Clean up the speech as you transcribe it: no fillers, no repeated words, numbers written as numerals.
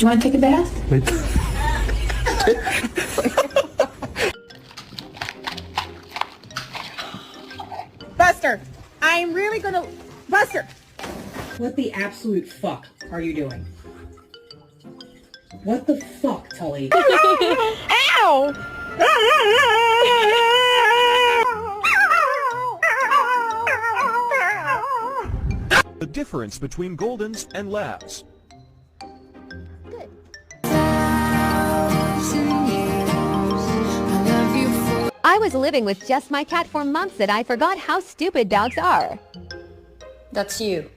you want to take a bath? Buster, I'm really gonna... Buster! What the absolute fuck are you doing? What the fuck, Tully? Ow! The difference between Goldens and Labs. I was living with just my cat for months and I forgot how stupid dogs are. That's you.